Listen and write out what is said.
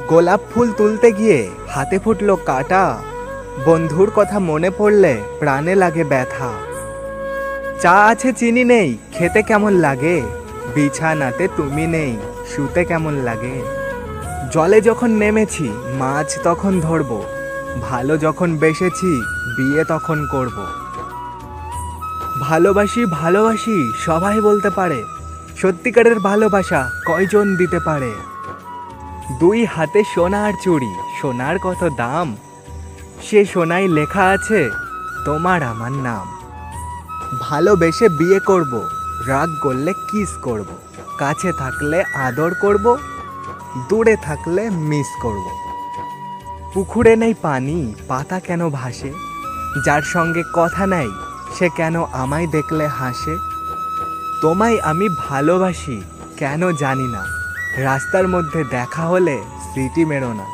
গোলাপ ফুল তুলতে গিয়ে হাতে ফুটলো কাটা, বন্ধুর কথা মনে পড়লে প্রাণে লাগে ব্যথা। চা আছে চিনি নেই, খেতে কেমন লাগে, বিছানাতে তুমি নেই, শুতে কেমন লাগে। জলে যখন নেমেছি মাছ তখন ধরবো, ভালো যখন বেসেছি বিয়ে তখন করব। ভালোবাসি ভালোবাসি সবাই বলতে পারে, সত্যিকারের ভালোবাসা কয়জন দিতে পারে। দুই হাতে সোনার চুড়ি, সোনার কত দাম, সে সোনায় লেখা আছে তোমার আমার নাম। ভালোবেসে বিয়ে করব, রাগ করলে কিস করব, কাছে থাকলে আদর করব, দূরে থাকলে মিস করব। পুকুরে নেই পানি, পাতা কেন ভাসে, যার সঙ্গে কথা নাই সে কেন আমায় দেখলে হাসে। তোমায় আমি ভালোবাসি কেন জানি না, রাস্তার মধ্যে দেখা হলে স্মৃতি মেরো না।